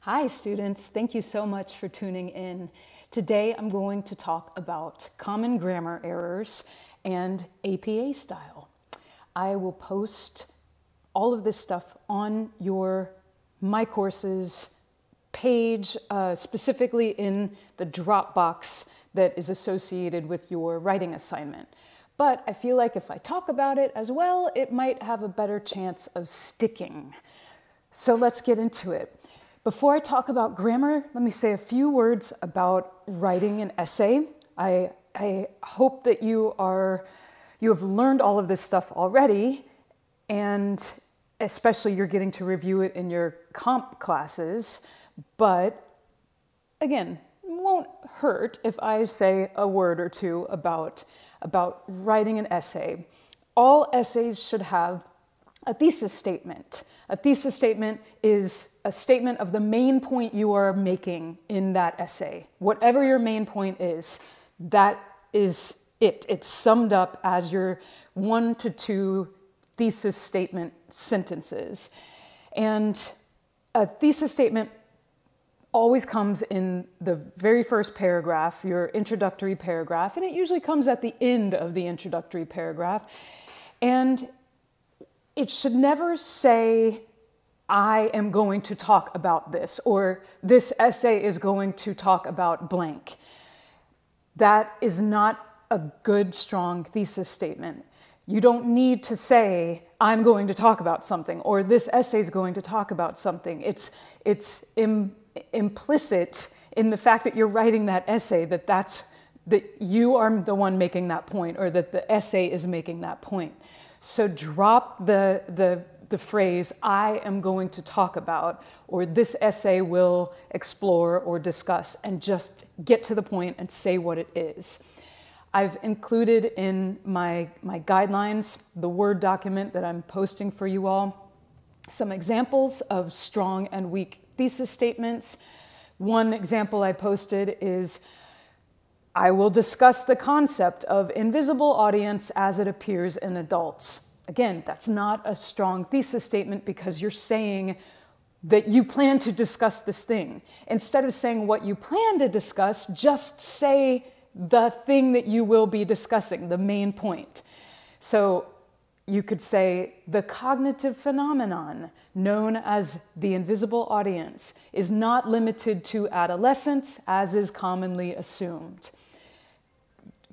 Hi students, thank you so much for tuning in. Today I'm going to talk about common grammar errors and APA style. I will post all of this stuff on your My Courses page, specifically in the Dropbox that is associated with your writing assignment. But I feel like if I talk about it as well, it might have a better chance of sticking. So let's get into it. Before I talk about grammar, let me say a few words about writing an essay. I hope that you have learned all of this stuff already, and especially you're getting to review it in your comp classes. But again, it won't hurt if I say a word or two about writing an essay. All essays should have a thesis statement. A thesis statement is a statement of the main point you are making in that essay. Whatever your main point is, that is it. It's summed up as your 1 to 2 thesis statement sentences. And a thesis statement always comes in the very first paragraph, your introductory paragraph, and it usually comes at the end of the introductory paragraph. And it should never say, I am going to talk about this, or this essay is going to talk about blank. That is not a good, strong thesis statement. You don't need to say, I'm going to talk about something, or this essay is going to talk about something. It's implicit in the fact that you're writing that essay that you are the one making that point, or that the essay is making that point. So drop the phrase, I am going to talk about, or this essay will explore or discuss, and just get to the point and say what it is. I've included in my guidelines, the Word document that I'm posting for you all, some examples of strong and weak thesis statements. One example I posted is, I will discuss the concept of invisible audience as it appears in adults. Again, that's not a strong thesis statement because you're saying that you plan to discuss this thing. Instead of saying what you plan to discuss, just say the thing that you will be discussing, the main point. So you could say, the cognitive phenomenon known as the invisible audience is not limited to adolescents as is commonly assumed.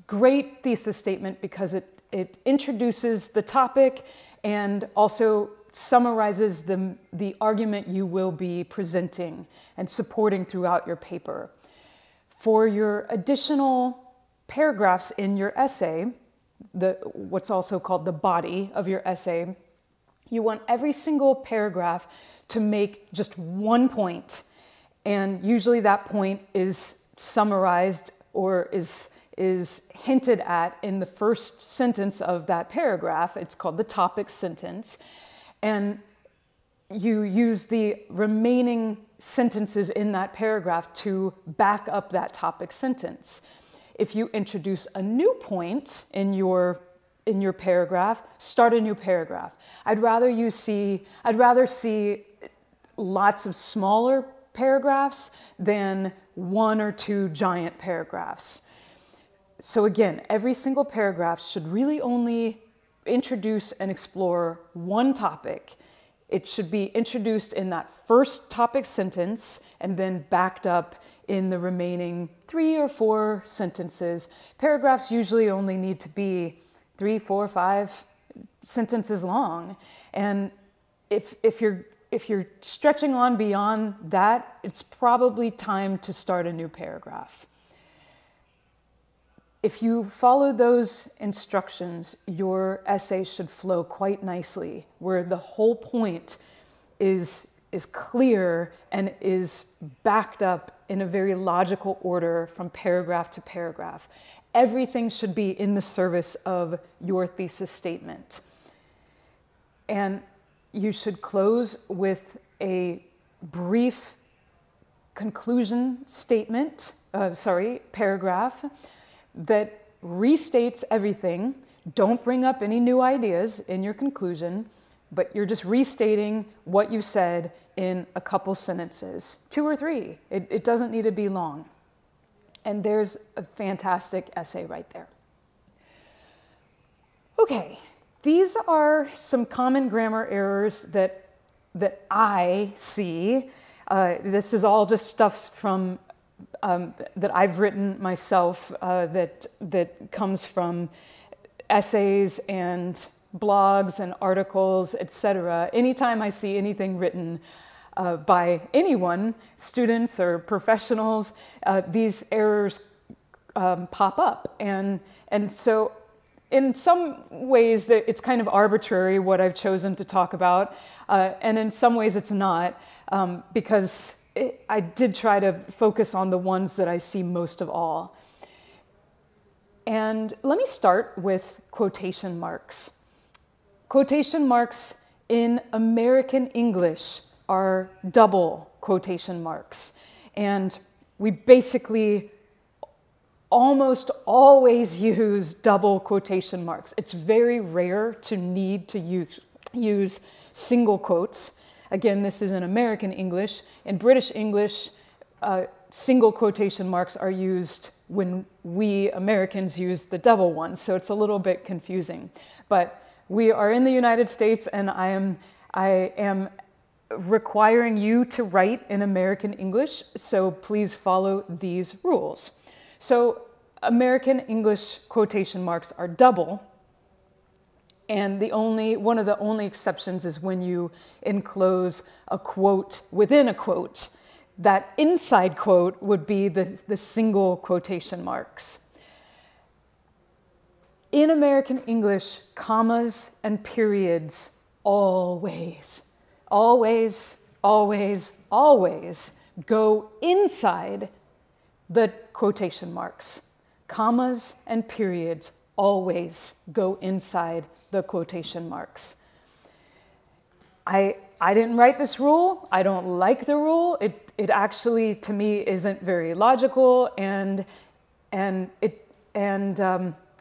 Great thesis statement because it introduces the topic and also summarizes the argument you will be presenting and supporting throughout your paper. For your additional paragraphs in your essay, what's also called the body of your essay, you want every single paragraph to make just one point, and usually that point is summarized or is hinted at in the first sentence of that paragraph. It's called the topic sentence. And you use the remaining sentences in that paragraph to back up that topic sentence. If you introduce a new point in your paragraph, start a new paragraph. I'd rather see lots of smaller paragraphs than 1 or 2 giant paragraphs. So again, every single paragraph should really only introduce and explore one topic. It should be introduced in that first topic sentence and then backed up in the remaining 3 or 4 sentences. Paragraphs usually only need to be 3, 4, 5 sentences long. And if you're stretching on beyond that, it's probably time to start a new paragraph. If you follow those instructions, your essay should flow quite nicely, where the whole point is clear and is backed up in a very logical order from paragraph to paragraph. Everything should be in the service of your thesis statement. And you should close with a brief conclusion statement, paragraph, that restates everything. Don't bring up any new ideas in your conclusion. but you're just restating what you said in a couple sentences, 2 or 3. It doesn't need to be long. And there's a fantastic essay right there. Okay, these are some common grammar errors that I see. This is all just stuff from that I've written myself that comes from essays and blogs and articles, etc. Anytime I see anything written by anyone, students or professionals, these errors pop up. And so in some ways it's kind of arbitrary what I've chosen to talk about, and in some ways it's not, because I did try to focus on the ones that I see most of all. And let me start with quotation marks. Quotation marks in American English are double quotation marks. And we basically almost always use double quotation marks. It's very rare to need to use single quotes. Again, this is in American English. In British English, single quotation marks are used when we Americans use the double ones, so it's a little bit confusing. But we are in the United States, and I am requiring you to write in American English, so please follow these rules. So American English quotation marks are double, and one of the only exceptions is when you enclose a quote within a quote. That inside quote would be the single quotation marks. In American English, commas and periods always go inside the quotation marks. Commas and periods always go inside the quotation marks. I didn't write this rule. I don't like the rule. It actually, to me, isn't very logical, and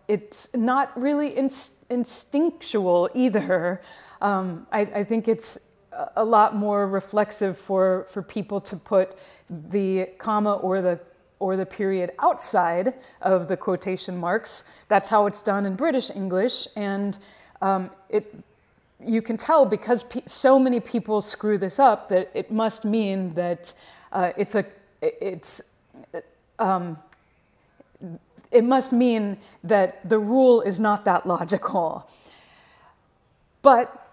it's not really instinctual either. I think it's a lot more reflexive for people to put the comma or the period outside of the quotation marks. That's how it's done in British English, and you can tell because so many people screw this up that it must mean that it must mean that the rule is not that logical. But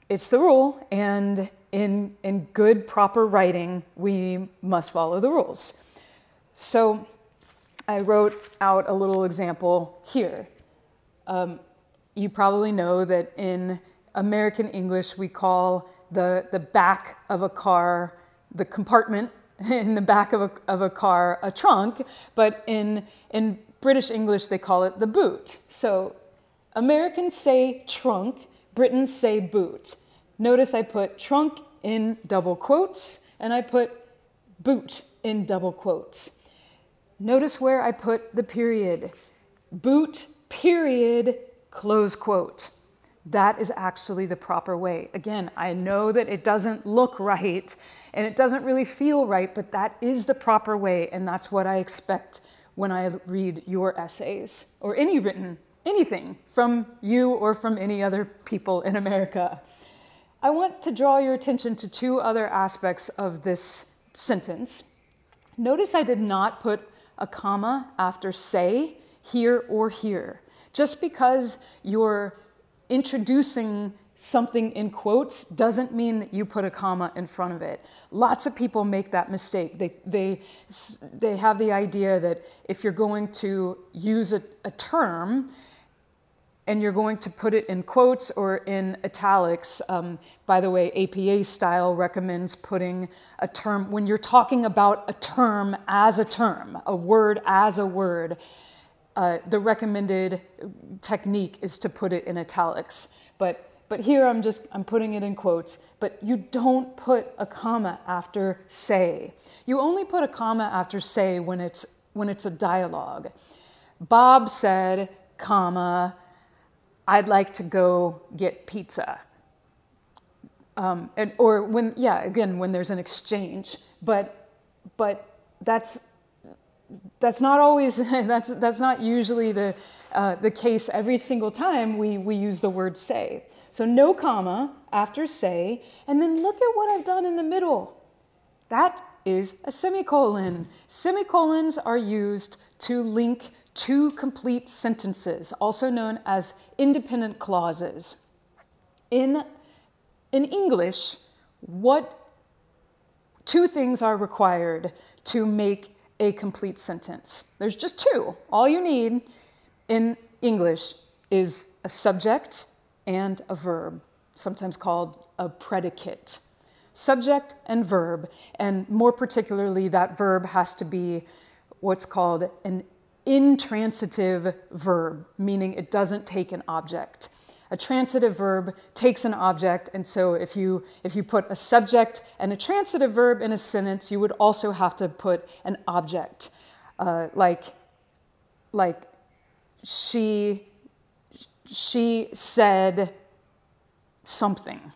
it's the rule, and in good, proper writing, we must follow the rules. So I wrote out a little example here. You probably know that in American English, we call the back of a car, the compartment in the back of a car, a trunk, but in British English, they call it the boot. So Americans say trunk, Britons say boot. Notice I put trunk in double quotes, and I put boot in double quotes. Notice where I put the period. Boot, period, close quote. That is actually the proper way. Again, I know that it doesn't look right, and it doesn't really feel right, but that is the proper way, and that's what I expect when I read your essays, or anything from you or from any other people in America. I want to draw your attention to 2 other aspects of this sentence. Notice I did not put a comma after say, here, or here. Just because you're introducing something in quotes doesn't mean that you put a comma in front of it. Lots of people make that mistake. They have the idea that if you're going to use a term and you're going to put it in quotes or in italics, by the way, APA style recommends putting a term, when you're talking about a term as a term, a word as a word, the recommended technique is to put it in italics. But here I'm putting it in quotes, but you don't put a comma after say. You only put a comma after say when it's a dialogue. Bob said, comma, I'd like to go get pizza. or when, yeah, again, when there's an exchange, but that's not always, that's not usually the case every single time we use the word say. So no comma after say, and then look at what I've done in the middle. That is a semicolon. Semicolons are used to link two complete sentences, also known as independent clauses. In English, what two things are required to make a complete sentence? There's just two. All you need in English is a subject and a verb, sometimes called a predicate. Subject and verb, and more particularly, that verb has to be what's called an intransitive verb, meaning it doesn't take an object. A transitive verb takes an object, and so if you put a subject and a transitive verb in a sentence, you would also have to put an object, like she said something.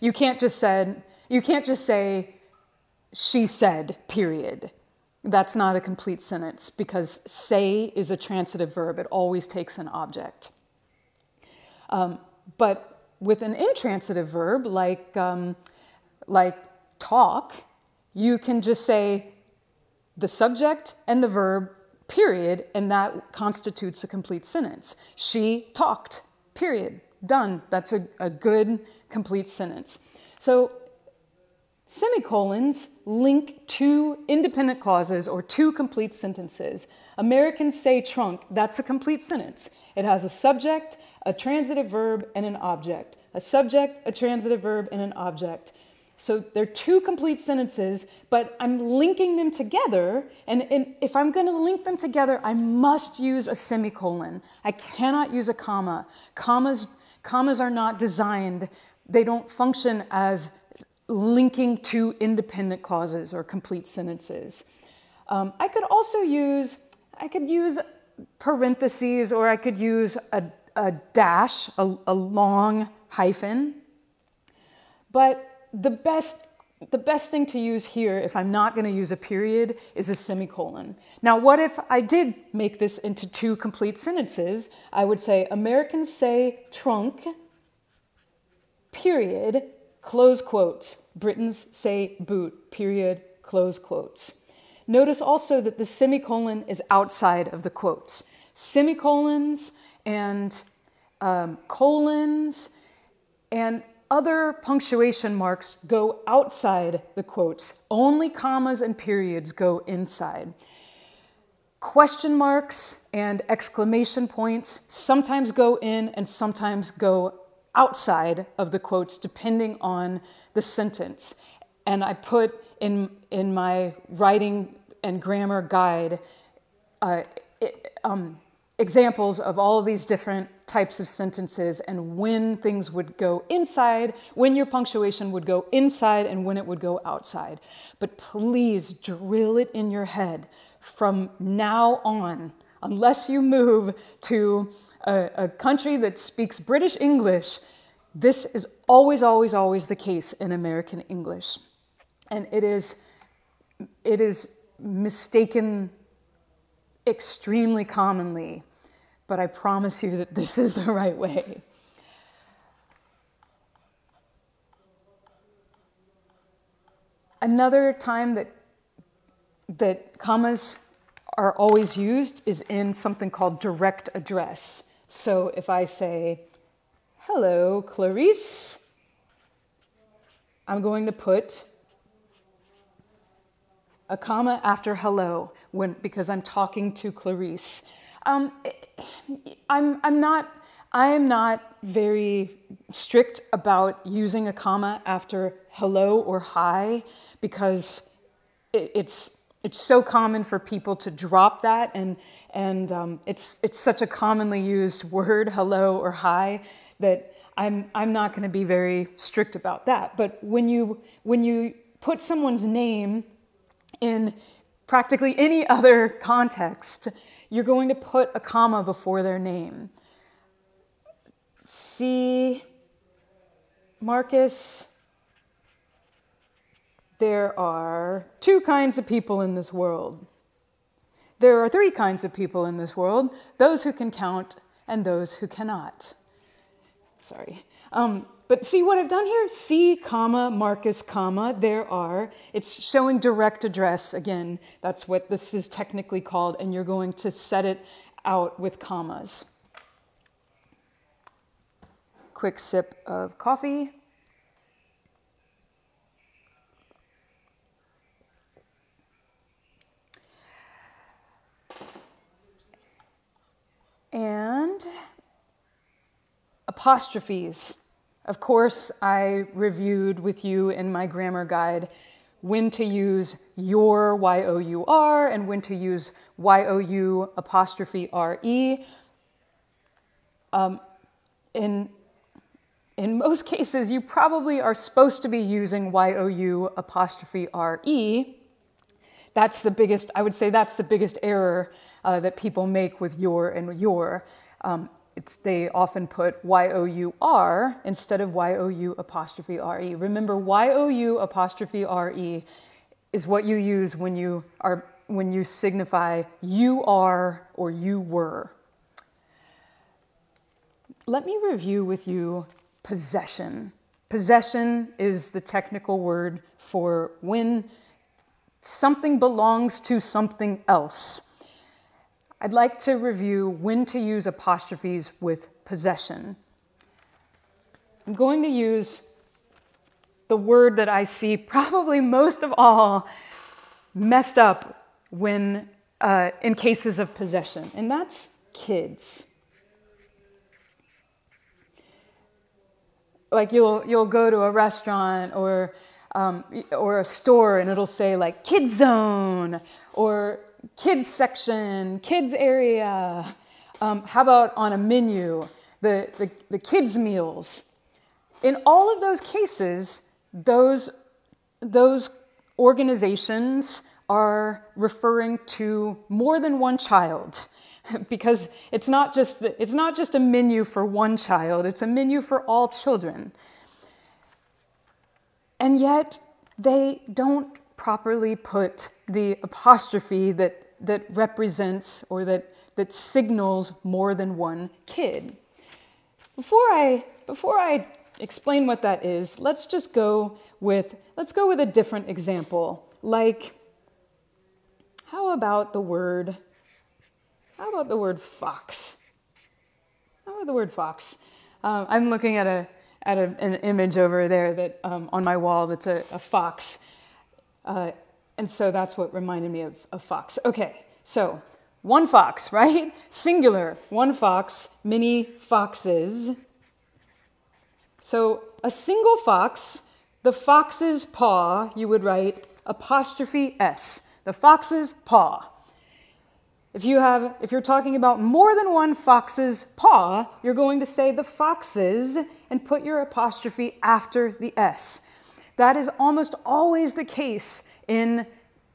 You can't just say she said, period. That's not a complete sentence because say is a transitive verb. It always takes an object. But with an intransitive verb like talk, you can just say the subject and the verb, period, and that constitutes a complete sentence. She talked, period, done. That's a good complete sentence. So semicolons link two independent clauses or two complete sentences. Americans say trunk, that's a complete sentence. It has a subject, a transitive verb, and an object. A subject, a transitive verb, and an object. So they're two complete sentences, but I'm linking them together, and if I'm going to link them together, I must use a semicolon. I cannot use a comma. Commas are not designed, they don't function as linking two independent clauses or complete sentences. I could also use parentheses, or I could use a dash, a long hyphen, but the best thing to use here, if I'm not going to use a period, is a semicolon. Now, what if I did make this into two complete sentences? I would say, Americans say trunk, period, close quotes. Britons say boot, period, close quotes. Notice also that the semicolon is outside of the quotes. Semicolons and colons and other punctuation marks go outside the quotes. Only commas and periods go inside. Question marks and exclamation points sometimes go in and sometimes go outside of the quotes depending on the sentence. And I put in my writing and grammar guide examples of all of these different types of sentences and when things would go inside, when your punctuation would go inside and when it would go outside. But please drill it in your head from now on, unless you move to a country that speaks British English. This is always, always, always the case in American English. And it is mistaken extremely commonly, but I promise you that this is the right way. Another time that commas are always used is in something called direct address. So if I say, hello, Clarice, I'm going to put a comma after hello because I'm talking to Clarice. I am not very strict about using a comma after hello or hi because it's so common for people to drop that, and it's such a commonly used word, hello or hi, that I'm not going to be very strict about that. But when you put someone's name in practically any other context, you're going to put a comma before their name. See, Marcus, there are 2 kinds of people in this world. There are 3 kinds of people in this world, those who can count and those who cannot. Sorry. But see what I've done here? C, comma, Marcus, comma, there are. It's showing direct address. Again, that's what this is technically called, and you're going to set it out with commas. Quick sip of coffee. And apostrophes. Of course, I reviewed with you in my grammar guide when to use your, Y-O-U-R, and when to use Y-O-U apostrophe R-E. In most cases, you probably are supposed to be using Y-O-U apostrophe R-E. That's the biggest, I would say that's the biggest error that people make with your and your. They often put Y-O-U-R instead of Y-O-U apostrophe R-E. Remember, Y-O-U apostrophe R-E is what you use when you signify you are or you were. Let me review with you possession. Possession is the technical word for when something belongs to something else. I'd like to review when to use apostrophes with possession. I'm going to use the word that I see probably most of all messed up when in cases of possession, and that's kids. Like you'll go to a restaurant or a store and it'll say like kids zone or kids section, kids area. How about on a menu, the kids meals? In all of those cases, those organizations are referring to more than one child, because it's not just a menu for one child, it's a menu for all children. And yet they don't properly put the apostrophe that represents or that signals more than one kid. Before I explain what that is, let's go with a different example. Like, how about the word fox? How about the word fox? I'm looking at an image over there that on my wall that's a fox. And so that's what reminded me of fox. Okay, so one fox, right? Singular, one fox, many foxes. So a single fox, the fox's paw, you would write apostrophe S, the fox's paw. If you're talking about more than one fox's paw, you're going to say the foxes and put your apostrophe after the S. That is almost always the case in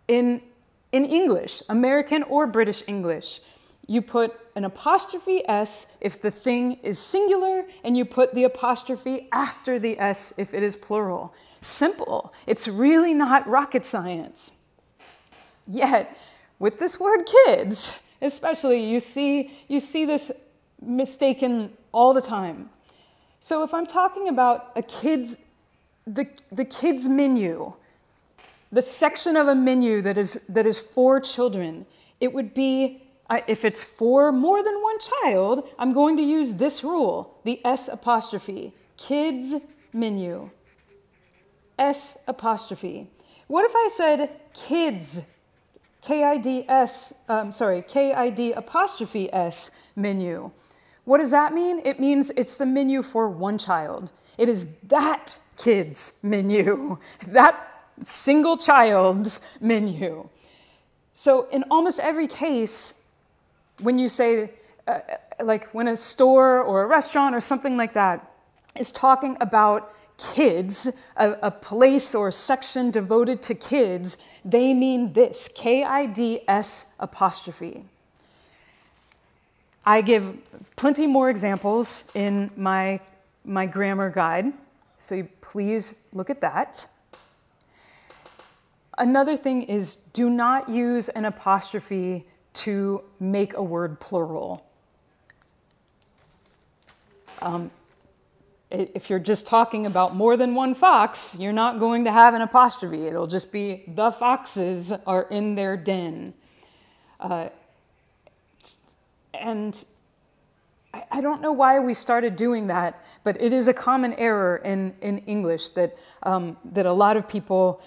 English, American or British English. You put an apostrophe S if the thing is singular, and you put the apostrophe after the S if it is plural. Simple. It's really not rocket science. Yet, with this word kids, especially, you see this mistaken all the time. So if I'm talking about the kids menu, the section of a menu that is for children, it would be, if it's for more than one child, I'm going to use this rule, the S apostrophe, kids menu, S apostrophe. What if I said kids, K-I-D-S, K-I-D apostrophe S menu? What does that mean? It means it's the menu for one child. It is that kid's menu, that single child's menu. So in almost every case, when you say, like when a store or a restaurant or something like that is talking about kids, a place or section devoted to kids, they mean this, K-I-D-S apostrophe. I give plenty more examples in my grammar guide, so please look at that. Another thing is, do not use an apostrophe to make a word plural. If you're just talking about more than one fox, you're not going to have an apostrophe. It'll just be, the foxes are in their den. And I don't know why we started doing that, but it is a common error in English that, that a lot of people,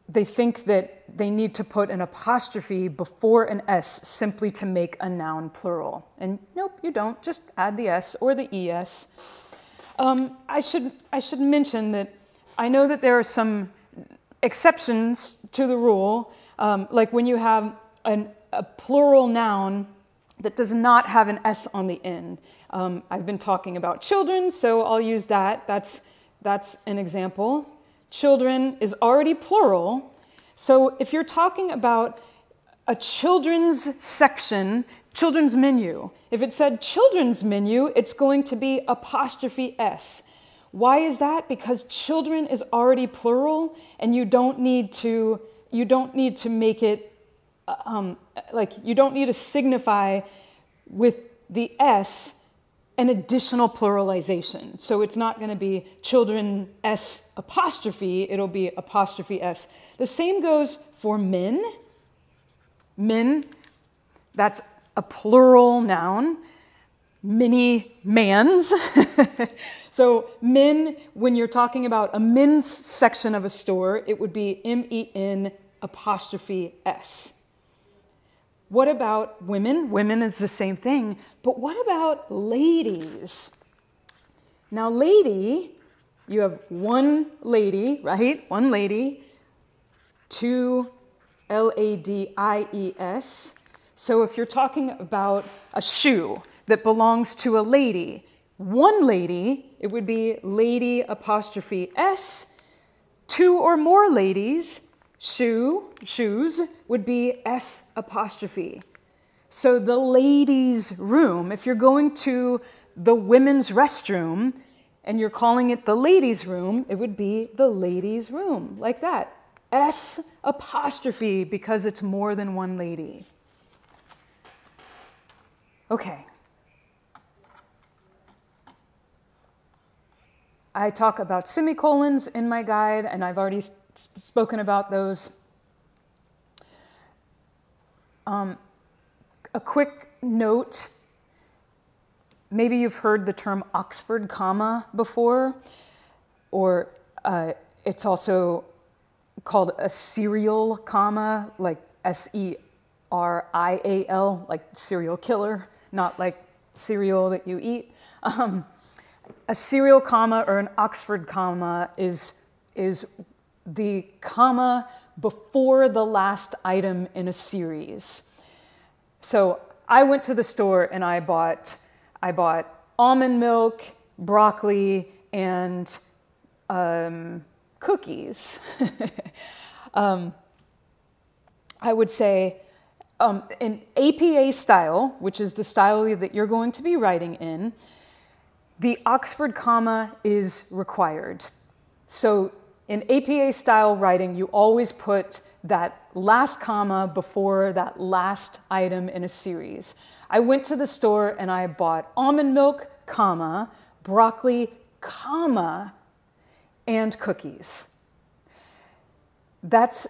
they think that they need to put an apostrophe before an S simply to make a noun plural. And nope, you don't. Just add the S or the ES. I should mention that I know that there are some exceptions to the rule, like when you have a plural noun that does not have an S on the end. I've been talking about children, so I'll use that. That's an example. Children is already plural. So if you're talking about a children's section, children's menu, if it said children's menu, it's going to be apostrophe S. Why is that? Because children is already plural, and you don't need to make it, you don't need to signify with the S an additional pluralization. So it's not going to be children S apostrophe, it'll be apostrophe S. The same goes for men. Men, that's a plural noun. Many mans. So men, when you're talking about a men's section of a store, it would be MEN apostrophe S. What about women? Women is the same thing, but what about ladies? Now lady, you have one lady, right? One lady, two ladies. So if you're talking about a shoe that belongs to a lady, one lady, it would be lady apostrophe S. Two or more ladies, shoes, would be S apostrophe. So the ladies' room, if you're going to the women's restroom and you're calling it the ladies' room, it would be the ladies' room, like that. S apostrophe, because it's more than one lady. Okay. I talk about semicolons in my guide, and I've already spoken about those. A quick note, maybe you've heard the term Oxford comma before, or it's also called a serial comma, like S-E-R-I-A-L, like serial killer, not like cereal that you eat. A serial comma or an Oxford comma is the comma before the last item in a series. So I went to the store and I bought almond milk, broccoli, and cookies. I would say in APA style, which is the style that you're going to be writing in, the Oxford comma is required. So in APA style writing, you always put that last comma before that last item in a series. I went to the store and I bought almond milk, comma, broccoli, comma, and cookies. That's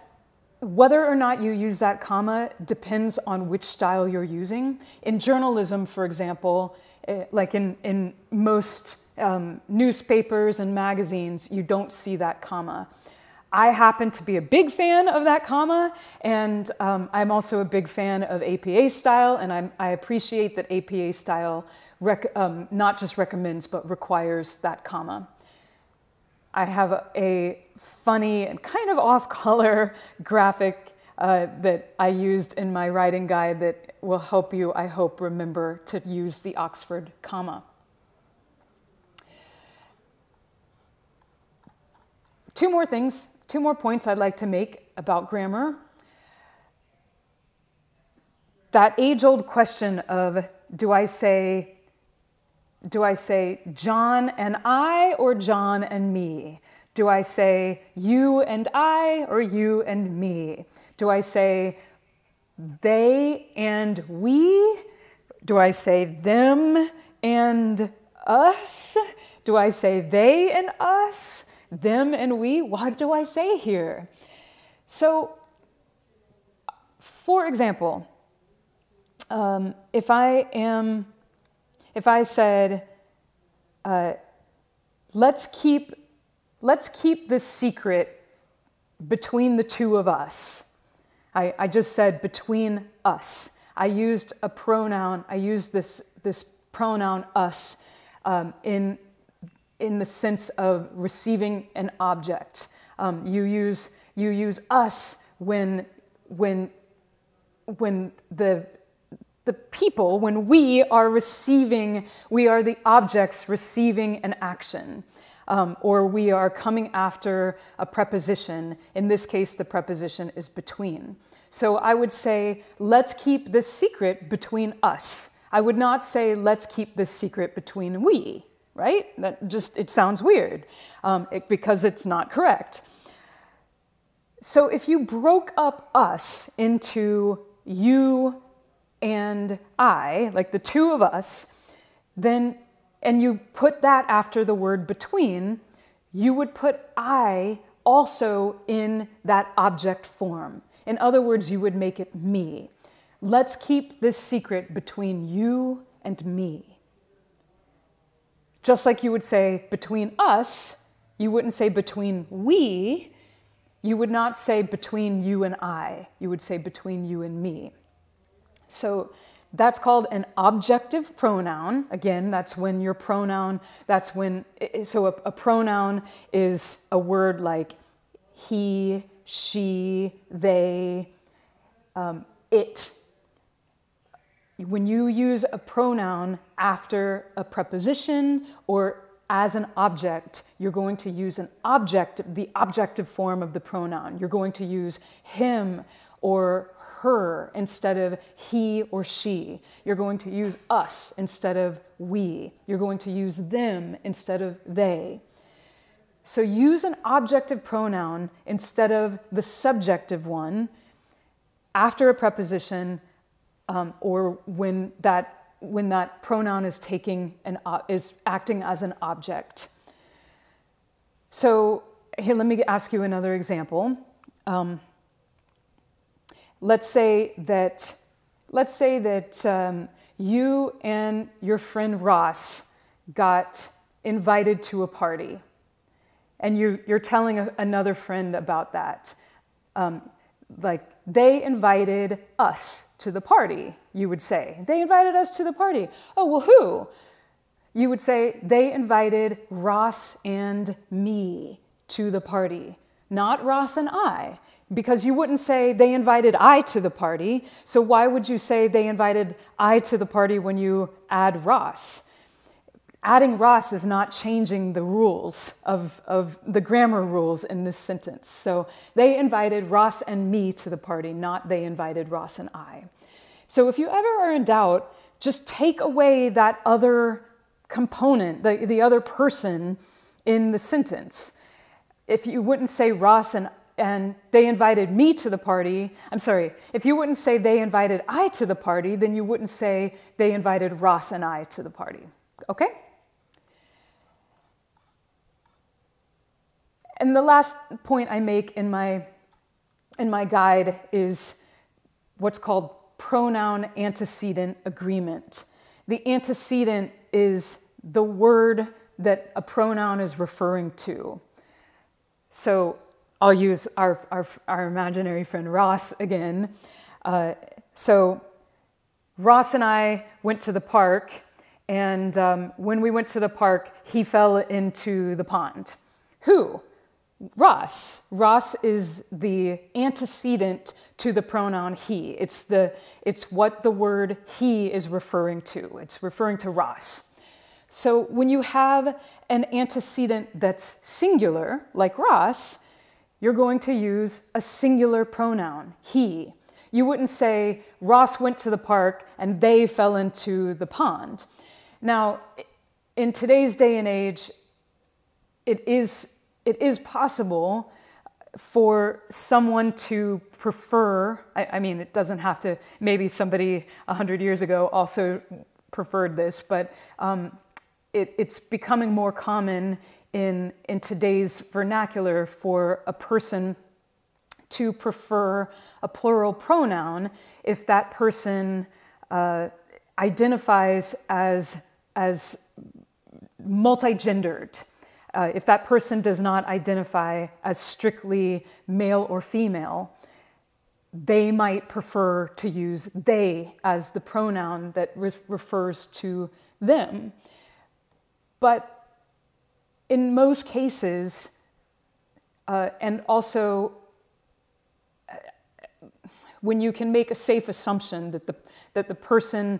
whether or not you use that comma depends on which style you're using. In journalism, for example, like in most newspapers and magazines, you don't see that comma. I happen to be a big fan of that comma, and I'm also a big fan of APA style, and I appreciate that APA style not just recommends, but requires that comma. I have a funny and kind of off-color graphic that I used in my writing guide that will help you, I hope, remember to use the Oxford comma. Two more points I'd like to make about grammar. That age-old question of, do I say John and I or John and me? Do I say you and I or you and me? Do I say they and we? Do I say them and us? Do I say they and us? Them and we? What do I say here? So, for example, if I said, let's keep this secret between the two of us. I just said between us. I used a pronoun. I used this pronoun us in the sense of receiving an object. You use us when the people, when we are the objects receiving an action. Or we are coming after a preposition. In this case, the preposition is between. So I would say, let's keep this secret between us. I would not say, let's keep this secret between we, right? It sounds weird because it's not correct. So if you broke up us into you and I, like the two of us, and you put that after the word between, you would put I also in that object form. In other words, you would make it me. Let's keep this secret between you and me. Just like you would say between us, you wouldn't say between we. You would not say between you and I. You would say between you and me. So that's called an objective pronoun. Again, that's when your pronoun, so a pronoun is a word like he, she, they, it. When you use a pronoun after a preposition or as an object, you're going to use the objective form of the pronoun. You're going to use him or her instead of he or she. You're going to use us instead of we. You're going to use them instead of they. So use an objective pronoun instead of the subjective one after a preposition or when that pronoun is acting as an object. So here, let me ask you another example. Let's say that you and your friend Ross got invited to a party, and you're telling another friend about that. Like, they invited us to the party, you would say. They invited us to the party. Oh, well, who? You would say, they invited Ross and me to the party, not Ross and I. Because you wouldn't say they invited I to the party, so why would you say they invited I to the party when you add Ross? Adding Ross is not changing the rules of the grammar rules in this sentence. So they invited Ross and me to the party, not they invited Ross and I. So if you ever are in doubt, just take away that other component, the other person in the sentence. If you wouldn't say Ross and they invited me to the party, if you wouldn't say they invited I to the party, then you wouldn't say they invited Ross and I to the party. Okay? And the last point I make in my guide is what's called pronoun antecedent agreement. The antecedent is the word that a pronoun is referring to. So I'll use our imaginary friend Ross again. So Ross and I went to the park, and when we went to the park, he fell into the pond. Who? Ross. Ross is the antecedent to the pronoun he. It's what the word he is referring to. It's referring to Ross. So when you have an antecedent that's singular, like Ross, you're going to use a singular pronoun, he. You wouldn't say Ross went to the park and they fell into the pond. Now, in today's day and age, it is it is possible for someone to prefer, I mean, it doesn't have to, maybe somebody 100 years ago also preferred this, but it's becoming more common in today's vernacular for a person to prefer a plural pronoun if that person identifies as multigendered. If that person does not identify as strictly male or female, they might prefer to use they as the pronoun that refers to them. But in most cases, and also when you can make a safe assumption that the person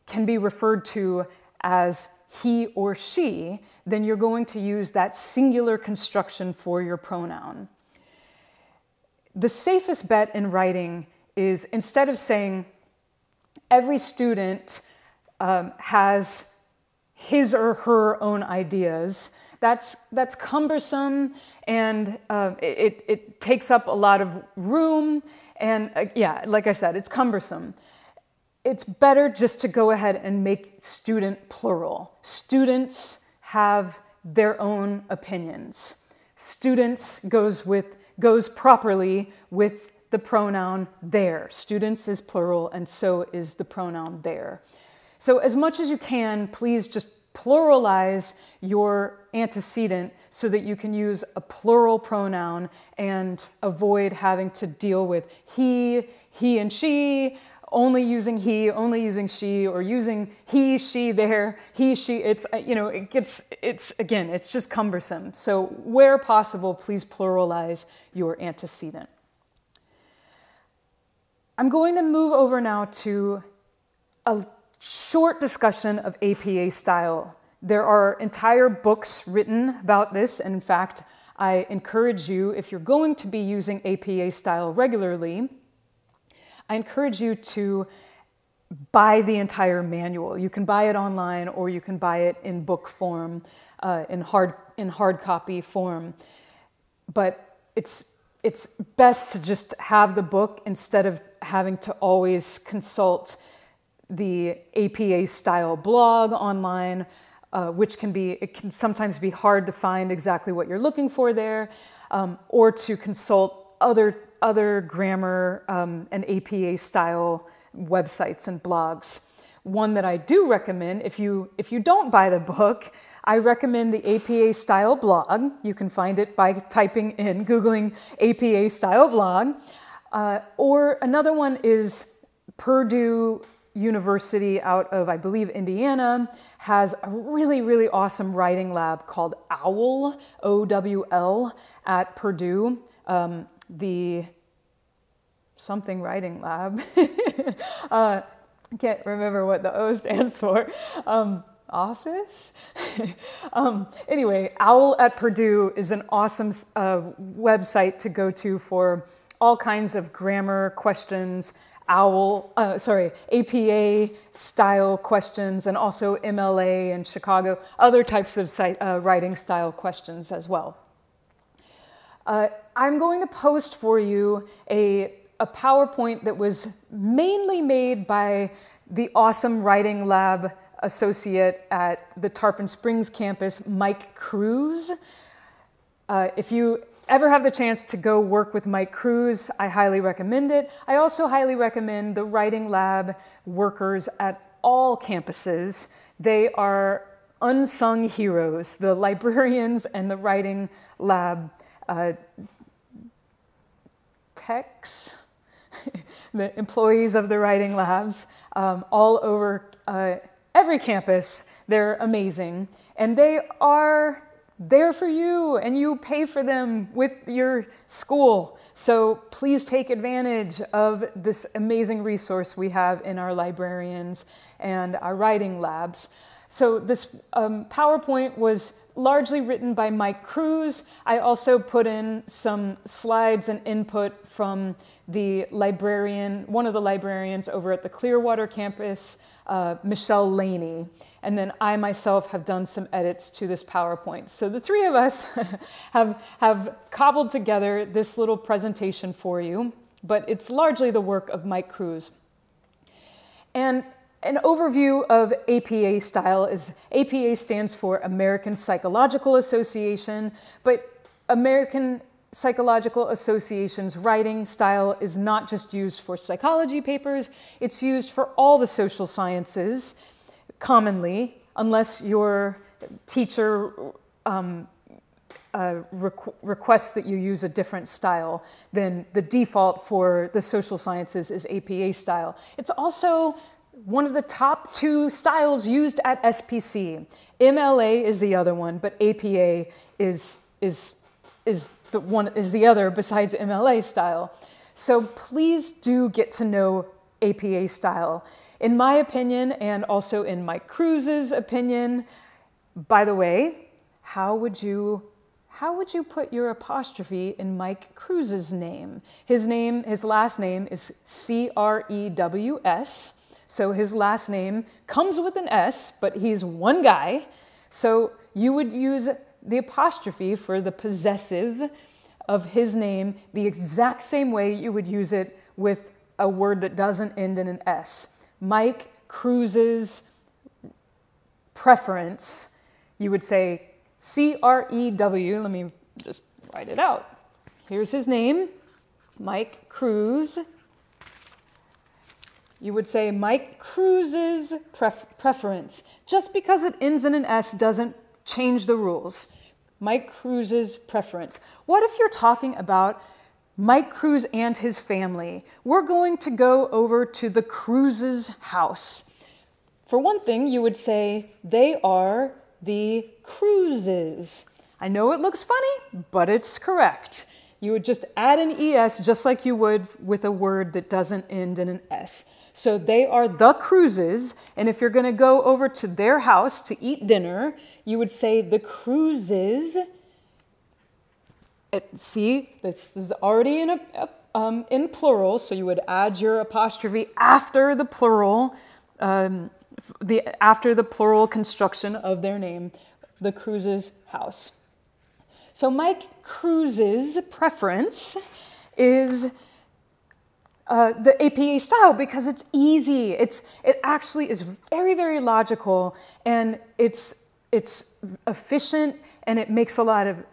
can be referred to as he or she, then you're going to use that singular construction for your pronoun. The safest bet in writing is, instead of saying every student has his or her own ideas, that's cumbersome, and it takes up a lot of room, and yeah, like I said, it's cumbersome. It's better just to go ahead and make student plural. Students have their own opinions. Students goes properly with the pronoun their. Students is plural, and so is the pronoun their. So as much as you can, please just pluralize your antecedent so that you can use a plural pronoun and avoid having to deal with he and she, only using he, only using she, or using he, she, there, he, she. It's, you know, again, it's just cumbersome. So where possible, please pluralize your antecedent. I'm going to move over now to a short discussion of APA style. There are entire books written about this, and in fact, I encourage you, if you're going to be using APA style regularly, I encourage you to buy the entire manual. You can buy it online, or you can buy it in book form, in hard copy form. But it's best to just have the book instead of having to always consult the APA style blog online, which it can sometimes be hard to find exactly what you're looking for there, or to consult other grammar and APA style websites and blogs. One that I do recommend, if you don't buy the book, I recommend the APA style blog. You can find it by Googling APA style blog. Or another one is Purdue University out of, I believe, Indiana, has a really, really awesome writing lab called OWL, O-W-L, at Purdue. The something writing lab. I can't remember what the O stands for. Office? Anyway, OWL at Purdue is an awesome website to go to for all kinds of grammar questions, APA style questions, and also MLA and Chicago, other types of writing style questions as well. I'm going to post for you a PowerPoint that was mainly made by the awesome writing lab associate at the Tarpon Springs campus, Mike Cruz. If you ever have the chance to go work with Mike Cruz, I highly recommend it. I also highly recommend the writing lab workers at all campuses. They are unsung heroes, the librarians and the writing lab techs, the employees of the writing labs, all over every campus. They're amazing, and they are there for you, and you pay for them with your school. So please take advantage of this amazing resource we have in our librarians and our writing labs. So this PowerPoint was largely written by Mike Cruz. I also put in some slides and input from the librarian, one of the librarians over at the Clearwater campus, Michelle Laney. And then I myself have done some edits to this PowerPoint. So the three of us have cobbled together this little presentation for you, but it's largely the work of Mike Cruz. And an overview of APA style is, APA stands for American Psychological Association, but American Psychological Association's writing style is not just used for psychology papers, it's used for all the social sciences commonly, unless your teacher requests that you use a different style. Then the default for the social sciences is APA style. It's also one of the top 2 styles used at SPC. MLA is the other one, but APA is the other besides MLA style. So please do get to know APA style. In my opinion, and also in Mike Cruz's opinion, by the way, how would you put your apostrophe in Mike Cruz's name? His last name is C-R-E-W-S. So his last name comes with an S, but he's one guy. So you would use the apostrophe for the possessive of his name the exact same way you would use it with a word that doesn't end in an S. Mike Cruz's preference, you would say C-R-E-W. Let me just write it out. Here's his name, Mike Cruz. You would say Mike Cruz's preference. Just because it ends in an S doesn't change the rules. Mike Cruz's preference. What if you're talking about Mike Cruz and his family? We're going to go over to the Cruz's house. For one thing, you would say they are the Cruzes. I know it looks funny, but it's correct. You would just add an ES just like you would with a word that doesn't end in an S. So they are the Cruzes, and if you're going to go over to their house to eat dinner, you would say the Cruzes. See, this is already in plural, so you would add your apostrophe after the plural, after the plural construction of their name, the Cruzes' house. So Mike Cruz's preference is the APA style because it's easy. It actually is very, very logical, and it's efficient, and it makes a lot of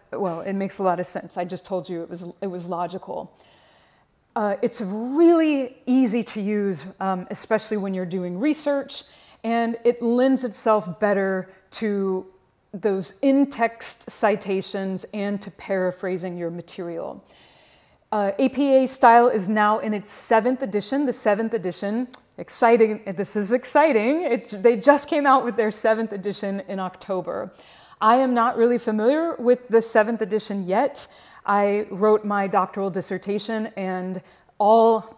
sense. I just told you it was logical. It's really easy to use, especially when you're doing research, and it lends itself better to those in-text citations and to paraphrasing your material. APA style is now in its 7th edition, the 7th edition. Exciting, this is exciting. They just came out with their 7th edition in October. I am not really familiar with the 7th edition yet. I wrote my doctoral dissertation, and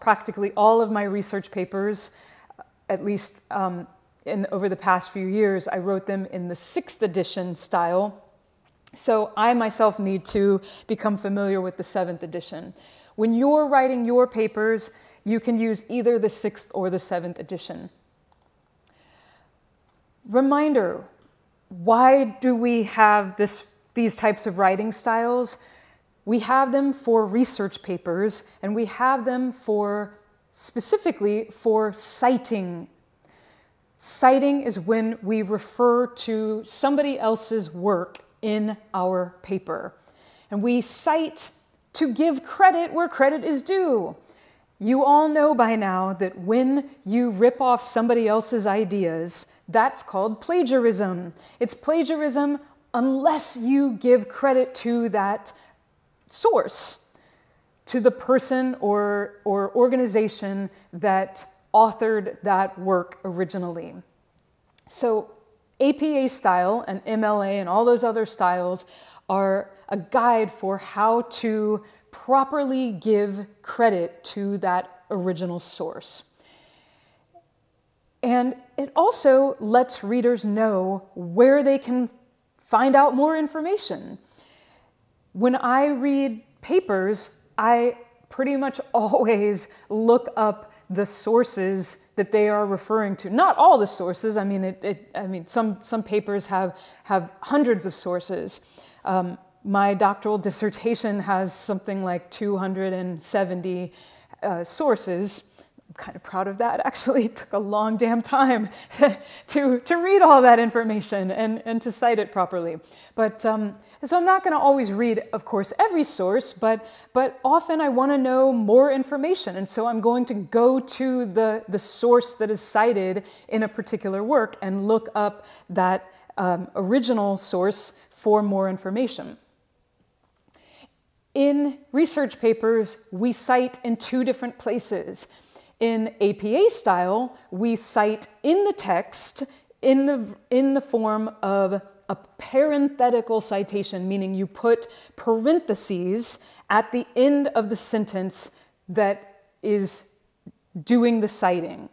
practically all of my research papers, at least over the past few years, I wrote them in the 6th edition style. So I myself need to become familiar with the 7th edition. When you're writing your papers, you can use either the 6th or the 7th edition. Reminder, why do we have these types of writing styles? We have them for research papers, and we have them specifically for citing. Citing is when we refer to somebody else's work in our paper. And we cite to give credit where credit is due. You all know by now that when you rip off somebody else's ideas, that's called plagiarism. It's plagiarism unless you give credit to that source, to the person or organization that authored that work originally. So APA style and MLA and all those other styles are a guide for how to properly give credit to that original source. And it also lets readers know where they can find out more information. When I read papers, I pretty much always look up the sources that they are referring to. Not all the sources. I mean, some papers have hundreds of sources. My doctoral dissertation has something like 270 sources. I'm kind of proud of that, actually. It took a long damn time to read all that information and to cite it properly. But so I'm not going to always read, of course, every source, but often I want to know more information. And so I'm going to go to the source that is cited in a particular work and look up that original source for more information. In research papers, we cite in two different places. In APA style, we cite in the text in the form of a parenthetical citation, meaning you put parentheses at the end of the sentence that is doing the citing.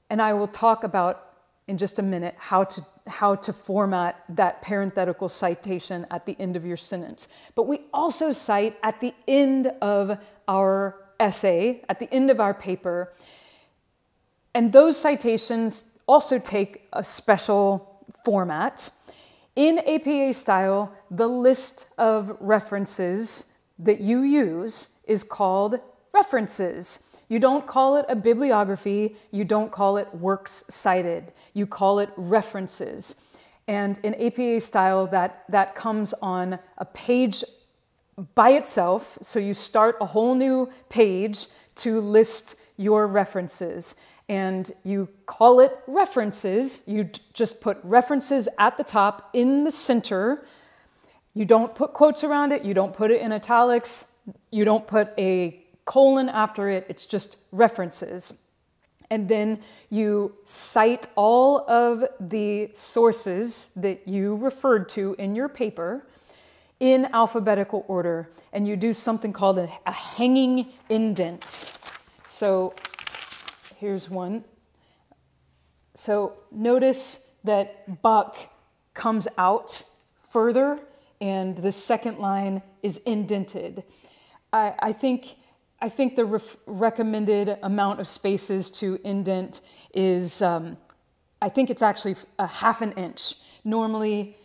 And I will talk about in just a minute how to format that parenthetical citation at the end of your sentence. But we also cite at the end of our essay, at the end of our paper, and those citations also take a special format. In APA style, the list of references that you use is called references. You don't call it a bibliography, you don't call it works cited, you call it references. And in APA style, that comes on a page by itself, so you start a whole new page to list your references. And you call it references. You just put references at the top in the center. You don't put quotes around it. You don't put it in italics. You don't put a colon after it. It's just references. And then you cite all of the sources that you referred to in your paper in alphabetical order, and you do something called a hanging indent. So here's one. So notice that Buck comes out further, and the second line is indented. I think the recommended amount of spaces to indent is, I think it's actually a ½ an inch. Normally,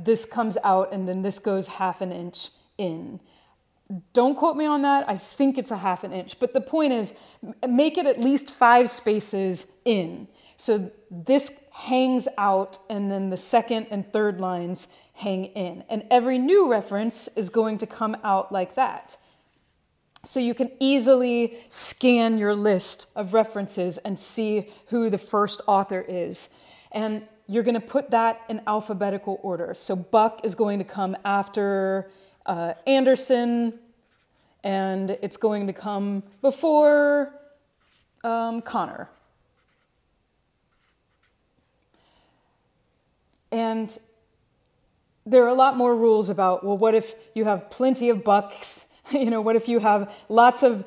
this comes out and then this goes ½ an inch in. Don't quote me on that. I think it's a ½ an inch. But the point is, make it at least 5 spaces in. So this hangs out and then the second and third lines hang in. And every new reference is going to come out like that. So you can easily scan your list of references and see who the first author is. And you're going to put that in alphabetical order. So Buck is going to come after Anderson, and it's going to come before Connor. And there are a lot more rules about, well, what if you have plenty of Bucks? You know, what if you have lots of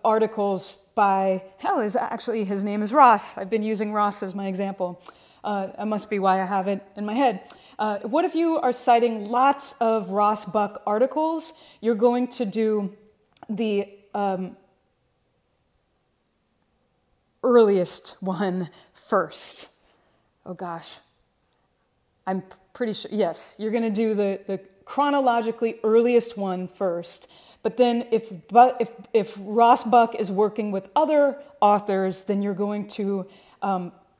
articles by, actually his name is Ross. I've been using Ross as my example. That must be why I have it in my head. What if you are citing lots of Ross Buck articles? You're going to do the earliest one first. Oh gosh. I'm pretty sure, yes, you're going to do the chronologically earliest one first. But then if Ross Buck is working with other authors, then you're going to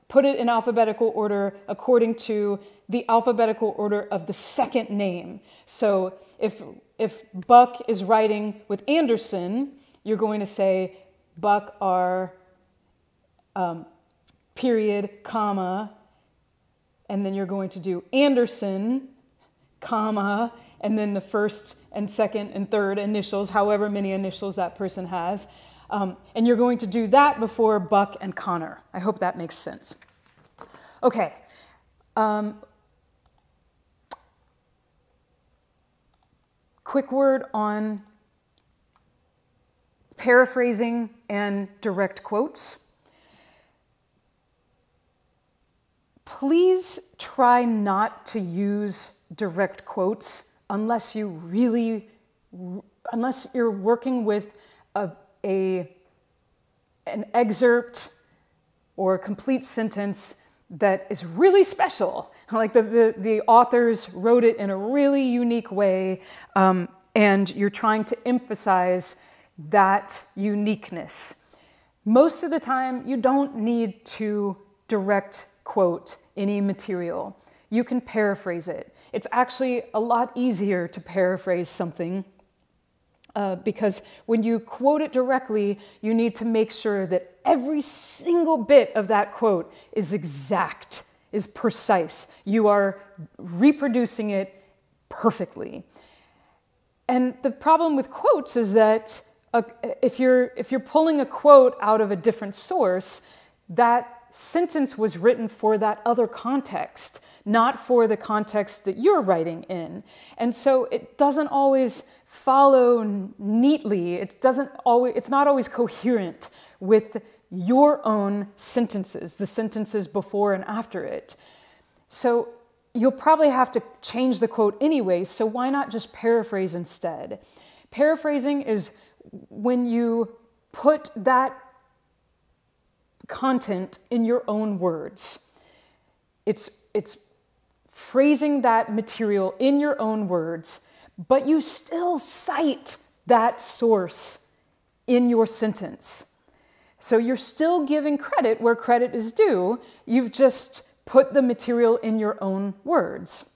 put it in alphabetical order according to the alphabetical order of the second name. So if Buck is writing with Anderson, you're going to say Buck R, period, comma, and then you're going to do Anderson, comma, and then the first and second and third initials, however many initials that person has. And you're going to do that before Buck and Connor. I hope that makes sense. Okay. Quick word on paraphrasing and direct quotes. please try not to use direct quotes unless you're working with an excerpt or a complete sentence that is really special. Like the authors wrote it in a really unique way, and you're trying to emphasize that uniqueness. Most of the time, you don't need to direct quote any material. You can paraphrase it. It's actually a lot easier to paraphrase something because when you quote it directly, you need to make sure that every single bit of that quote is exact, is precise. You are reproducing it perfectly. And the problem with quotes is that if you're pulling a quote out of a different source, that sentence was written for that other context, not for the context that you're writing in. And so it doesn't always follow neatly. It's not always coherent with your own sentences, the sentences before and after it. So you'll probably have to change the quote anyway, so why not just paraphrase instead? Paraphrasing is when you put that content in your own words. It's phrasing that material in your own words, but you still cite that source in your sentence. So you're still giving credit where credit is due. You've just put the material in your own words.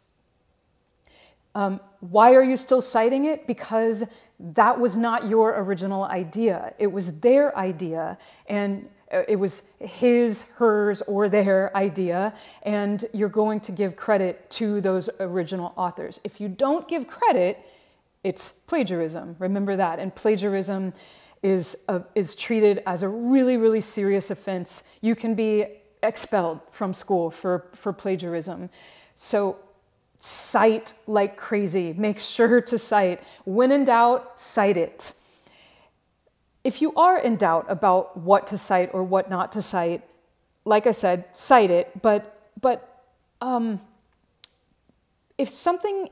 Why are you still citing it? Because that was not your original idea. It was their idea, and it was his, hers, or their idea, and you're going to give credit to those original authors. If you don't give credit, it's plagiarism. Remember that. And plagiarism is treated as a really, really serious offense. You can be expelled from school for plagiarism. So cite like crazy. Make sure to cite. When in doubt, cite it. If you are in doubt about what to cite or what not to cite, like I said, cite it. But if something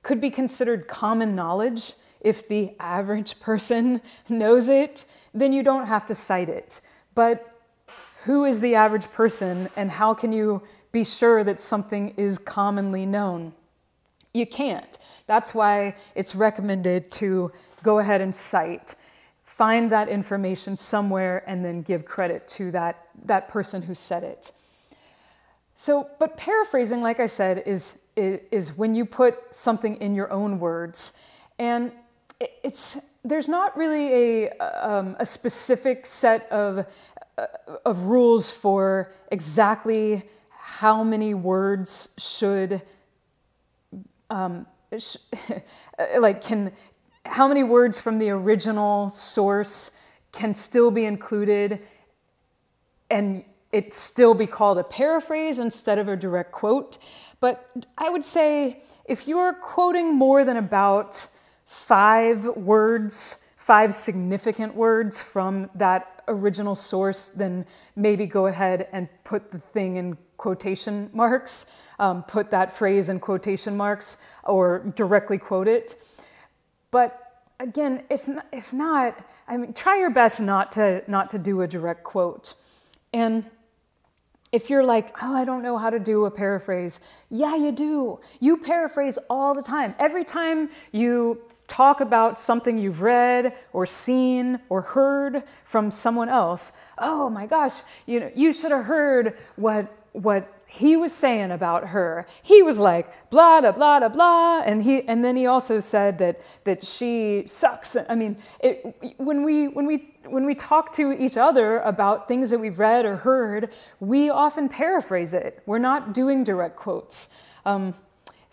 could be considered common knowledge, if the average person knows it, then you don't have to cite it. But who is the average person, and how can you be sure that something is commonly known? You can't. That's why it's recommended to go ahead and cite. Find that information somewhere and then give credit to that person who said it. So, but paraphrasing, like I said, is when you put something in your own words. And there's not really a specific set of rules for exactly how many words should, how many words from the original source can still be included and it still be called a paraphrase instead of a direct quote. But I would say if you're quoting more than about 5 words, 5 significant words from that original source, then maybe go ahead and put the thing in quotation marks, put that phrase in quotation marks, or directly quote it. But again, if not, I mean, try your best not to do a direct quote. And if you're like, oh, I don't know how to do a paraphrase, yeah, you do. You paraphrase all the time. Every time you talk about something you've read or seen or heard from someone else, oh my gosh, you should have heard what he was saying about her. He was like blah blah blah blah, and then he also said that she sucks. I mean, when we talk to each other about things that we've read or heard, we often paraphrase it. We're not doing direct quotes.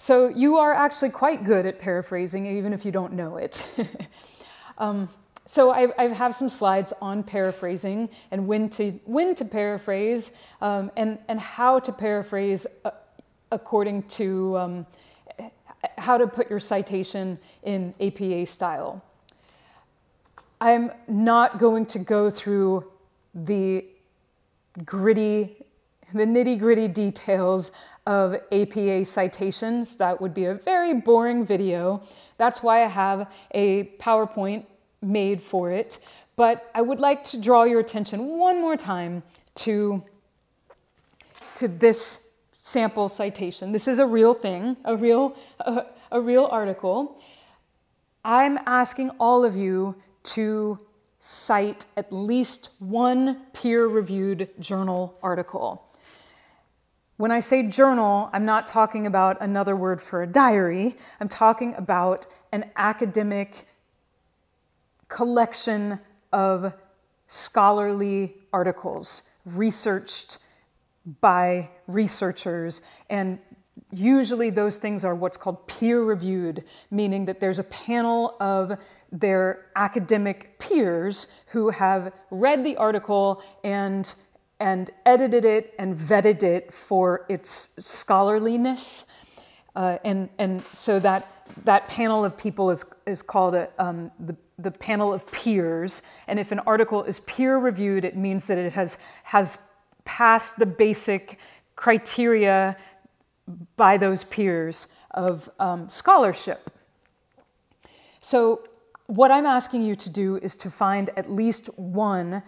So you are actually quite good at paraphrasing, even if you don't know it. So I have some slides on paraphrasing and when to paraphrase and how to paraphrase according to how to put your citation in APA style. I'm not going to go through the gritty the nitty-gritty details of APA citations. That would be a very boring video. That's why I have a PowerPoint made for it. But I would like to draw your attention one more time to this sample citation. This is a real thing, a real article. I'm asking all of you to cite at least one peer-reviewed journal article. When I say journal, I'm not talking about another word for a diary. I'm talking about an academic collection of scholarly articles researched by researchers, and usually those things are what's called peer-reviewed, meaning that there's a panel of their academic peers who have read the article and edited it and vetted it for its scholarliness. And so that panel of people is called the panel of peers. And if an article is peer-reviewed, it means that it has passed the basic criteria by those peers of scholarship. So what I'm asking you to do is to find at least one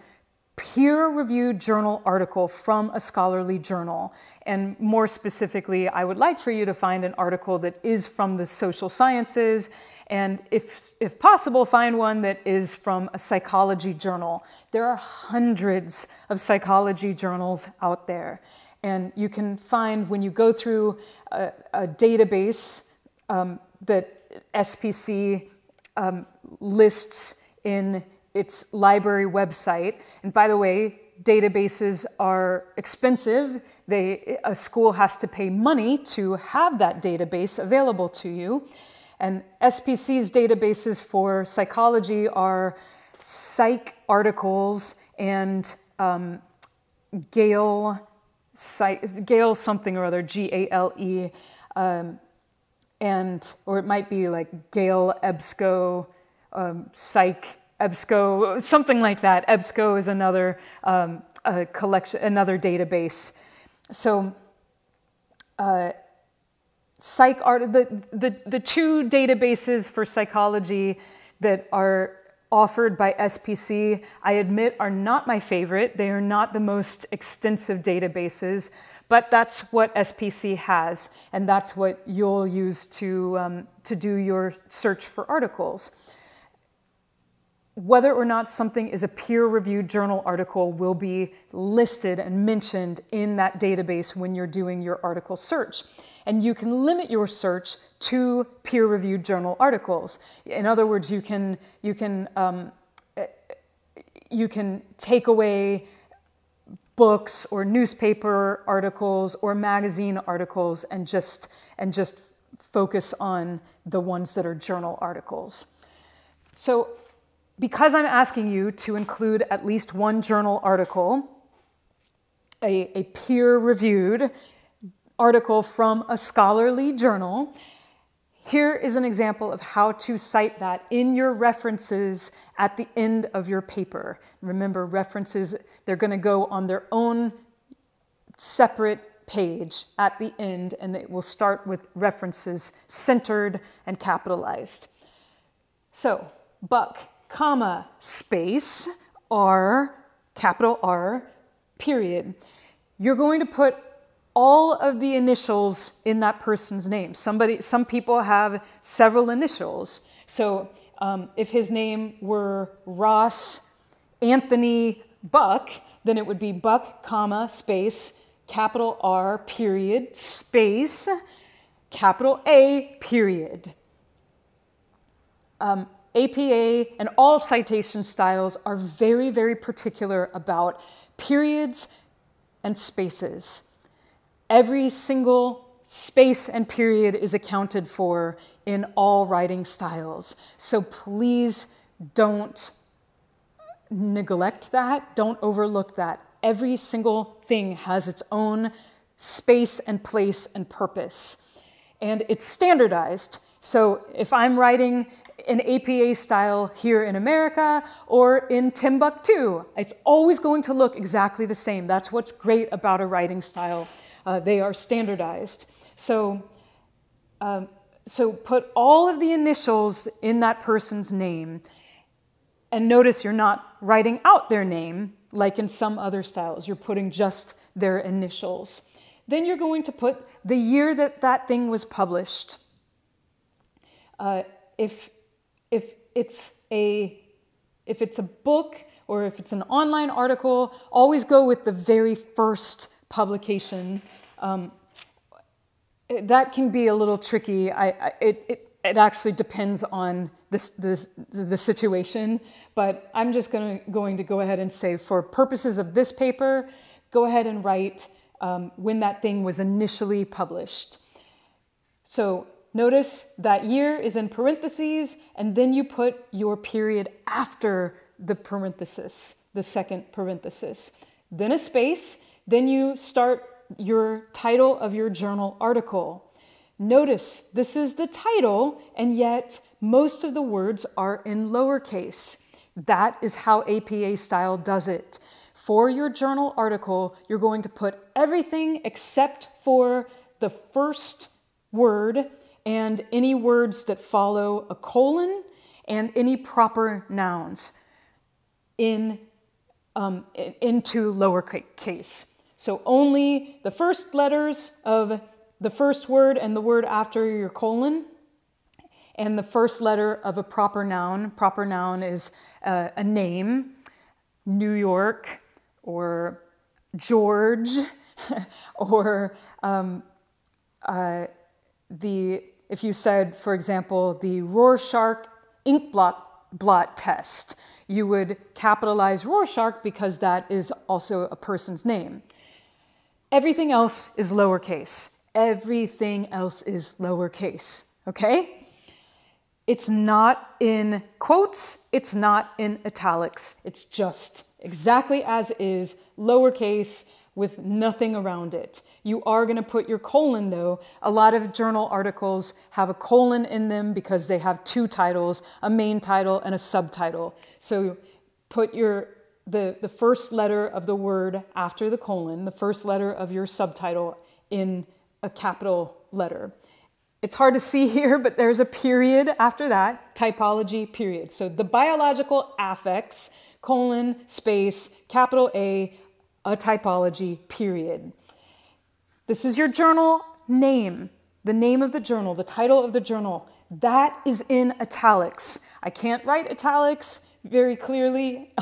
peer-reviewed journal article from a scholarly journal. And more specifically, I would like for you to find an article that is from the social sciences, and if possible, find one that is from a psychology journal. There are hundreds of psychology journals out there. And you can find, when you go through a database that SPC lists in its library website. And by the way, databases are expensive. A school has to pay money to have that database available to you. And SPC's databases for psychology are Psych articles and Gale something or other, Gale, or it might be like Gale EBSCO, Psych EBSCO, something like that. EBSCO is another collection, another database. So the two databases for psychology that are offered by SPC, I admit, are not my favorite. They are not the most extensive databases, but that's what SPC has, and that's what you'll use to do your search for articles. Whether or not something is a peer-reviewed journal article will be listed and mentioned in that database when you're doing your article search. And you can limit your search to peer-reviewed journal articles. In other words, you can take away books or newspaper articles or magazine articles and just focus on the ones that are journal articles. So because I'm asking you to include at least one journal article, a peer-reviewed article from a scholarly journal, here is an example of how to cite that in your references at the end of your paper. Remember, references, they're going to go on their own separate page at the end, and it will start with references centered and capitalized. So, Buck, comma, space, R, capital R, period. You're going to put all of the initials in that person's name. Some people have several initials. So if his name were Ross Anthony Buck, then it would be Buck, comma, space, capital R, period, space, capital A, period. APA and all citation styles are very, very particular about periods and spaces. Every single space and period is accounted for in all writing styles. So please don't neglect that, don't overlook that. Every single thing has its own space and place and purpose. And it's standardized. So if I'm writing in APA style here in America or in Timbuktu. It's always going to look exactly the same. That's what's great about a writing style. They are standardized. So put all of the initials in that person's name, and notice you're not writing out their name like in some other styles. You're putting just their initials. Then you're going to put the year that that thing was published. If it's a book or if it's an online article, always go with the very first publication. That can be a little tricky. It actually depends on the situation, but I'm just going to go ahead and say, for purposes of this paper, go ahead and write when that thing was initially published. So notice that year is in parentheses, and then you put your period after the parenthesis, the second parenthesis. Then a space, then you start your title of your journal article. Notice this is the title, and yet most of the words are in lowercase. That is how APA style does it. For your journal article, you're going to put everything except for the first word and any words that follow a colon and any proper nouns into lowercase. So only the first letters of the first word and the word after your colon, and the first letter of a proper noun. Proper noun is a name, New York, or George, or if you said, for example, the Rorschach ink blot test, you would capitalize Rorschach because that is also a person's name. Everything else is lowercase. Everything else is lowercase, okay? It's not in quotes, it's not in italics. It's just exactly as is, lowercase with nothing around it. You are going to put your colon though. A lot of journal articles have a colon in them because they have two titles, a main title and a subtitle. So put the first letter of the word after the colon, the first letter of your subtitle in a capital letter. It's hard to see here, but there's a period after that, typology, period. So the biological affix, colon, space, capital A typology, period. This is your journal name, the name of the journal, the title of the journal. That is in italics. I can't write italics very clearly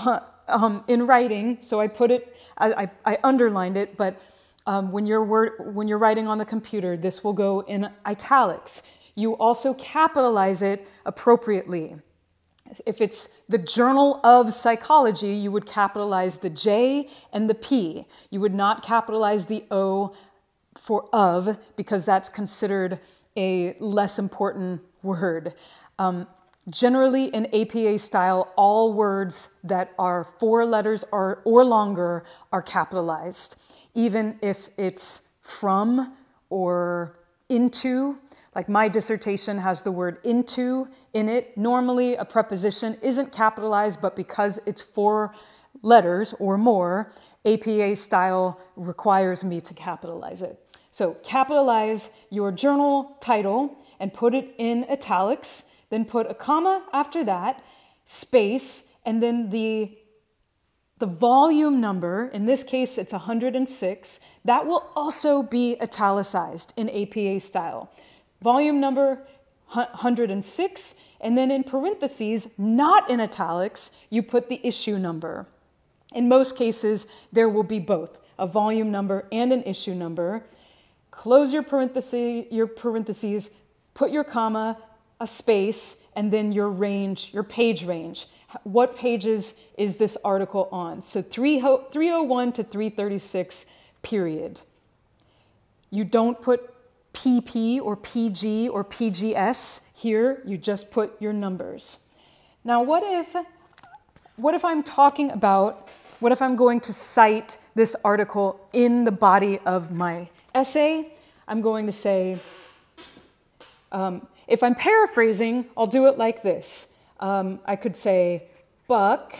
in writing, so I put it, I underlined it, but when you're writing on the computer, this will go in italics. You also capitalize it appropriately. If it's the Journal of Psychology, you would capitalize the J and the P. You would not capitalize the O for of, because that's considered a less important word. Generally, in APA style, all words that are 4 letters or longer are capitalized, even if it's from or into. Like my dissertation has the word into in it. Normally, a preposition isn't capitalized, but because it's 4 letters or more, APA style requires me to capitalize it. So capitalize your journal title and put it in italics, then put a comma after that, space, and then the volume number, in this case it's 106, that will also be italicized in APA style. Volume number 106, and then in parentheses, not in italics, you put the issue number. In most cases, there will be both, a volume number and an issue number. Close your parentheses, put your comma, a space, and then your range, your page range. What pages is this article on? So 301 to 336, period. You don't put PP or PG or PGS here, you just put your numbers. Now what if I'm talking about, what if I'm going to cite this article in the body of my essay? I'm going to say, if I'm paraphrasing, I'll do it like this. I could say Buck,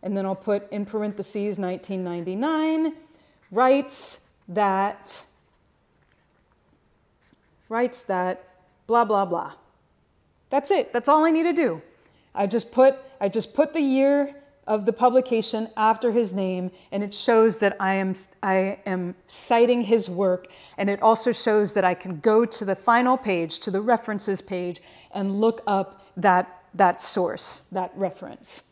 and then I'll put in parentheses 1999, writes that blah, blah, blah. That's it. That's all I need to do. I just put the year of the publication after his name, and it shows that I am citing his work, and it also shows that I can go to the final page, to the references page, and look up that source, that reference.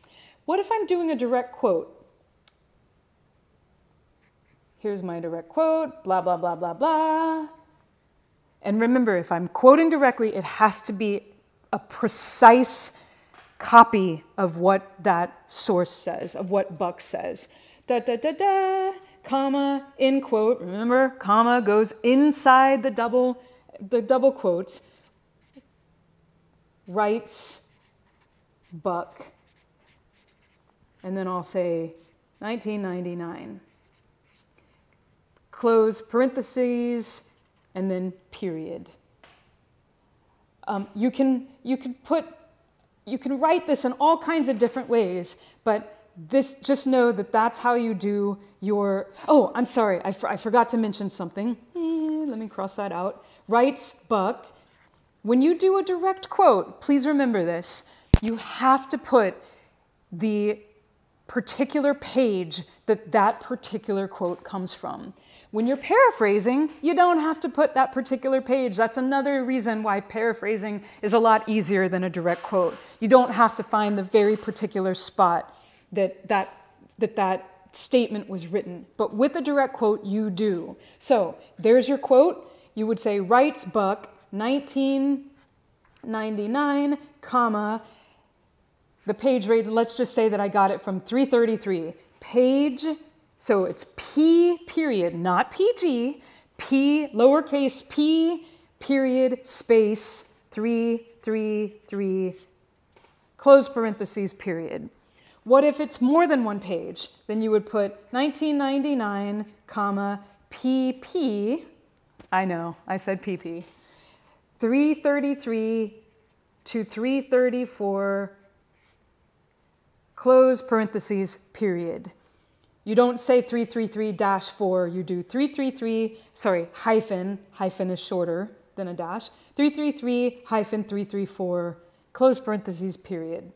What if I'm doing a direct quote? Here's my direct quote, blah, blah, blah, blah, blah. And remember, if I'm quoting directly, it has to be a precise copy of what that source says, of what Buck says. Da, da, da, da, comma, end quote. Remember, comma goes inside the double quotes. Writes Buck. And then I'll say 1999. Close parentheses, and then period. You can write this in all kinds of different ways, but just know that that's how you do your, oh, I'm sorry, I forgot to mention something. Let me cross that out. Writes Buck. When you do a direct quote, please remember this, you have to put the particular page that particular quote comes from. When you're paraphrasing, you don't have to put that particular page. That's another reason why paraphrasing is a lot easier than a direct quote. You don't have to find the very particular spot that statement was written. But with a direct quote, you do. So there's your quote. You would say, writes Buck, 1999, comma, the page rate, let's just say that I got it from 333. Page, so it's P period, not PG, P, lowercase p, period, space, 333, close parentheses, period. What if it's more than one page? Then you would put 1999, comma, PP, I know, I said PP, 333 to 334, close parentheses, period. You don't say 333-4, you do 333, sorry, hyphen is shorter than a dash, 333-334, close parentheses, period.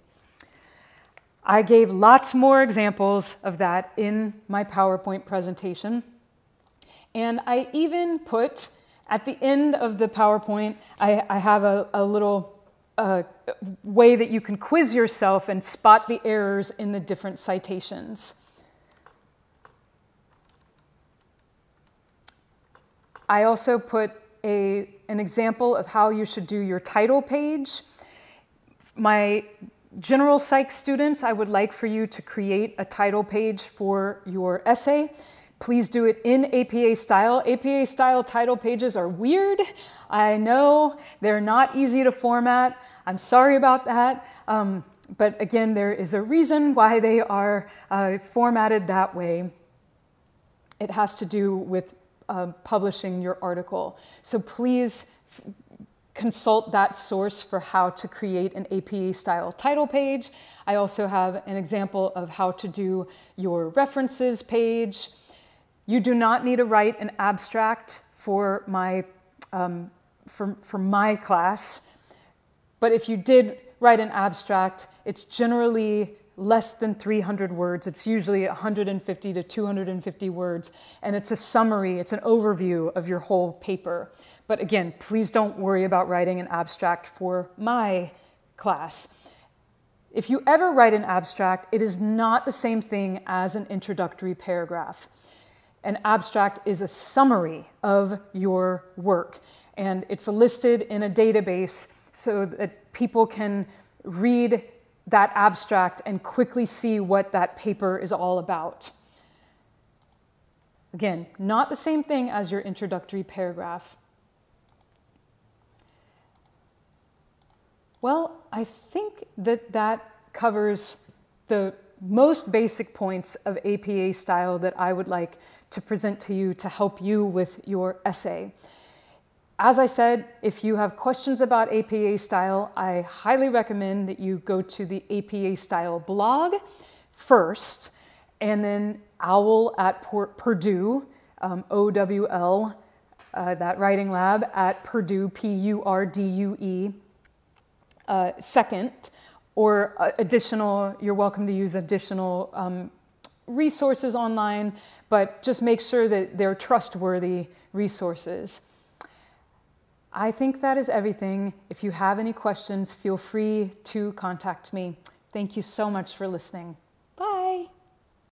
I gave lots more examples of that in my PowerPoint presentation. And I even put, at the end of the PowerPoint, I have a little way that you can quiz yourself and spot the errors in the different citations. I also put an example of how you should do your title page. My general psych students, I would like for you to create a title page for your essay. Please do it in APA style. APA style title pages are weird. I know they're not easy to format. I'm sorry about that. But again, there is a reason why they are formatted that way. It has to do with publishing your article. So please consult that source for how to create an APA style title page. I also have an example of how to do your references page. You do not need to write an abstract for my class, but if you did write an abstract, it's generally less than 300 words. It's usually 150 to 250 words, and it's a summary, it's an overview of your whole paper. But again, please don't worry about writing an abstract for my class. If you ever write an abstract, it is not the same thing as an introductory paragraph. An abstract is a summary of your work, and it's listed in a database so that people can read that abstract and quickly see what that paper is all about. Again, not the same thing as your introductory paragraph. Well, I think that covers the most basic points of APA style that I would like to present to you to help you with your essay. As I said, if you have questions about APA style, I highly recommend that you go to the APA style blog first, and then OWL at Purdue, OWL, that writing lab at Purdue, PURDUE, second, or additional, you're welcome to use additional resources online, but just make sure that they're trustworthy resources. I think that is everything. If you have any questions, feel free to contact me. Thank you so much for listening. Bye.